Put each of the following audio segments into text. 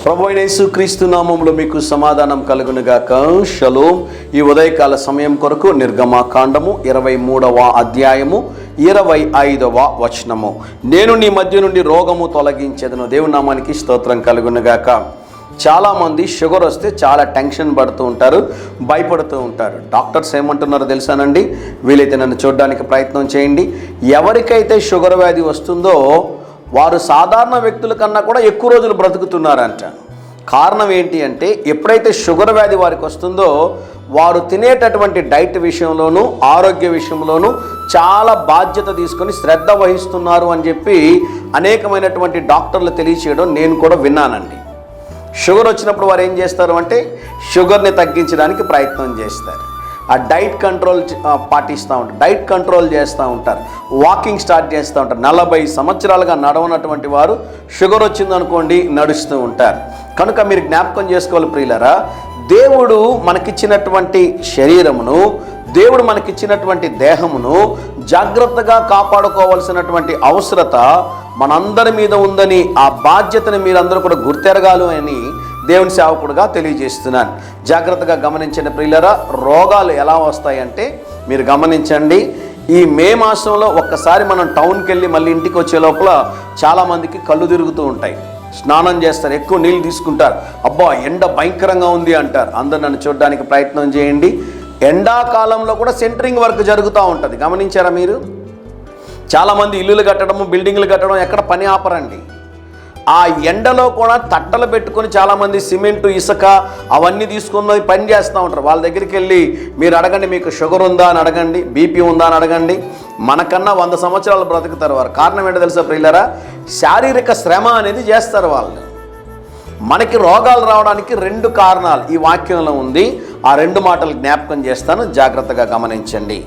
ప్రభు అయిన యేసుక్రీస్తు నామములో మీకు సమాధానం కలుగునుగాక. షలోమ్. ఈ ఉదయకాల సమయం కొరకు నిర్గమకాండము 23వ అధ్యాయము 25వ వచనము. నేను నీ మధ్య నుండి రోగము తొలగించేదను. దేవుని నామానికి స్తోత్రం కలుగునుగాక. చాలామంది షుగర్ వస్తే చాలా టెన్షన్ పడుతూ ఉంటారు, భయపడుతూ ఉంటారు. డాక్టర్స్ ఏమంటున్నారో తెలుసానండి? వీలైతే నన్ను చూడడానికి ప్రయత్నం చేయండి. ఎవరికైతే షుగర్ వ్యాధి వస్తుందో వారు సాధారణ వ్యక్తుల కన్నా కూడా ఎక్కువ రోజులు బ్రతుకుతున్నారంట. కారణం ఏంటి అంటే, ఎప్పుడైతే షుగర్ వ్యాధి వారికి వస్తుందో వారు తినేటటువంటి డైట్ విషయంలోనూ ఆరోగ్య విషయంలోనూ చాలా బాధ్యత తీసుకొని శ్రద్ధ వహిస్తున్నారు అని చెప్పి అనేకమైనటువంటి డాక్టర్లు తెలియచేయడం నేను కూడా విన్నానండి. షుగర్ వచ్చినప్పుడు వారు ఏం చేస్తారు అంటే, షుగర్ని తగ్గించడానికి ప్రయత్నం చేస్తారు. ఆ డైట్ కంట్రోల్ పాటిస్తూ ఉంటారు, డైట్ కంట్రోల్ చేస్తూ ఉంటారు, వాకింగ్ స్టార్ట్ చేస్తూ ఉంటారు. 40 సంవత్సరాలుగా నడవనటువంటి వారు షుగర్ వచ్చిందనుకోండి నడుస్తూ ఉంటారు. కనుక మీరు జ్ఞాపకం చేసుకోవాలి ప్రియులారా, దేవుడు మనకిచ్చినటువంటి శరీరమును, దేవుడు మనకిచ్చినటువంటి దేహమును జాగ్రత్తగా కాపాడుకోవాల్సినటువంటి అవసరత మనందరి మీద ఉందని, ఆ బాధ్యతని మీరందరూ కూడా గుర్తెరగాలి అని దేవుని సేవకుడుగా తెలియజేస్తున్నాను. జాగ్రత్తగా గమనించండి ప్రియులారా. రోగాలు ఎలా వస్తాయంటే మీరు గమనించండి. ఈ మే మాసంలో ఒక్కసారి మనం టౌన్కి వెళ్ళి మళ్ళీ ఇంటికి వచ్చే లోపల చాలామందికి కళ్ళు తిరుగుతూ ఉంటాయి. స్నానం చేస్తారు, ఎక్కువ నీళ్ళు తీసుకుంటారు. అబ్బా ఎండ భయంకరంగా ఉంది అంటారు. అందరు నన్ను చూడడానికి ప్రయత్నం చేయండి. ఎండాకాలంలో కూడా సెంటరింగ్ వర్క్ జరుగుతూ ఉంటుంది. గమనించారా మీరు? చాలామంది ఇల్లులు కట్టడము, బిల్డింగ్లు కట్టడం ఎక్కడ పని ఆపరండి. ఆ ఎండలో కూడా తట్టలు పెట్టుకొని చాలామంది సిమెంటు, ఇసుక అవన్నీ తీసుకుని పని చేస్తూ ఉంటారు. వాళ్ళ దగ్గరికి వెళ్ళి మీరు అడగండి, మీకు షుగర్ ఉందా అని అడగండి, బీపీ ఉందా అని అడగండి. మనకన్నా 100 సంవత్సరాలు బ్రతుకుతారు వారు. కారణం ఏంటో తెలుసా ప్రియులారా? శారీరక శ్రమ అనేది చేస్తారు వాళ్ళు. మనకి రోగాలు రావడానికి 2 కారణాలు ఈ వాక్యంలో ఉంది. ఆ 2 మాటలు జ్ఞాపకం చేస్తాను, జాగ్రత్తగా గమనించండి.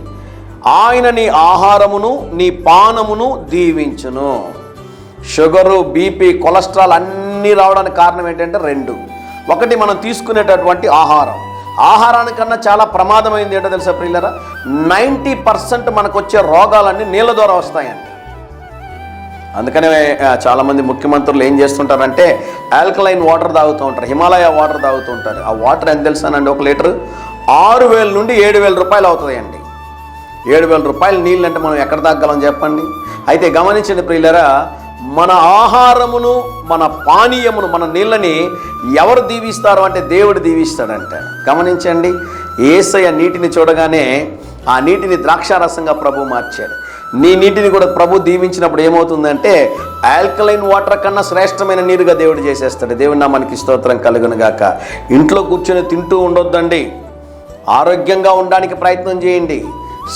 ఆయన నీ ఆహారమును నీ పానమును దీవించును. షుగరు, బీపీ, కొలెస్ట్రాల్ అన్నీ రావడానికి కారణం ఏంటంటే 2. ఒకటి, మనం తీసుకునేటటువంటి ఆహారం. ఆహారానికన్నా చాలా ప్రమాదమైంది ఏంటో తెలుసా ప్రియులారా? 90% మనకు వచ్చే రోగాలన్నీ నీళ్ళ ద్వారా వస్తాయండి. అందుకనే చాలామంది ముఖ్యమంత్రులు ఏం చేస్తుంటారంటే ఆల్కలైన్ వాటర్ తాగుతూ ఉంటారు, హిమాలయ వాటర్ తాగుతూ ఉంటారు. ఆ వాటర్ ఎంత తెలుసానండి? 1 లీటర్ 6,000 నుండి 7,000 రూపాయలు అవుతాయండి. 7,000 రూపాయలు నీళ్ళు అంటే మనం ఎక్కడ తాగలం చెప్పండి? అయితే గమనించండి ప్రియులారా, మన ఆహారమును, మన పానీయమును, మన నీళ్ళని ఎవరు దీవిస్తారు అంటే దేవుడు దీవిస్తాడంట. గమనించండి, యేసయ్య నీటిని చూడగానే ఆ నీటిని ద్రాక్షారసంగా ప్రభు మార్చాడు. నీ నీటిని కూడా ప్రభు దీవించినప్పుడు ఏమవుతుందంటే ఆల్కలైన్ వాటర్ కన్నా శ్రేష్టమైన నీరుగా దేవుడు చేసేస్తాడు. దేవుడి నామానికి స్తోత్రం కలుగునుగాక. ఇంట్లో కూర్చొని తింటూ ఉండొద్దండి. ఆరోగ్యంగా ఉండడానికి ప్రయత్నం చేయండి.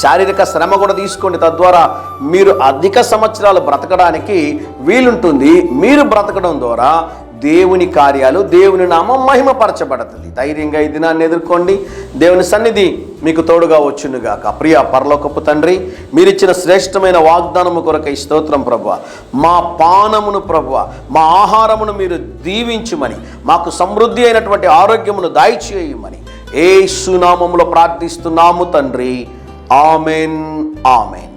శారీరక శ్రమ కూడా తీసుకోండి. తద్వారా మీరు అధిక సంవత్సరాలు బ్రతకడానికి వీలుంటుంది. మీరు బ్రతకడం ద్వారా దేవుని కార్యాలు, దేవుని నామం మహిమపరచబడుతుంది. ధైర్యంగా ఈ దినాన్ని ఎదుర్కోండి. దేవుని సన్నిధి మీకు తోడుగా వచ్చునుగాక. ప్రియ పరలోకపు తండ్రి, మీరిచ్చిన శ్రేష్టమైన వాగ్దానము కొరకై స్తోత్రం ప్రభువా. మా పానమును ప్రభువా, మా ఆహారమును మీరు దీవించుమని, మాకు సమృద్ధి అయినటువంటి ఆరోగ్యమును దయచేయమని యేసు నామములో ప్రార్థిస్తున్నాము తండ్రి. Amen, amen.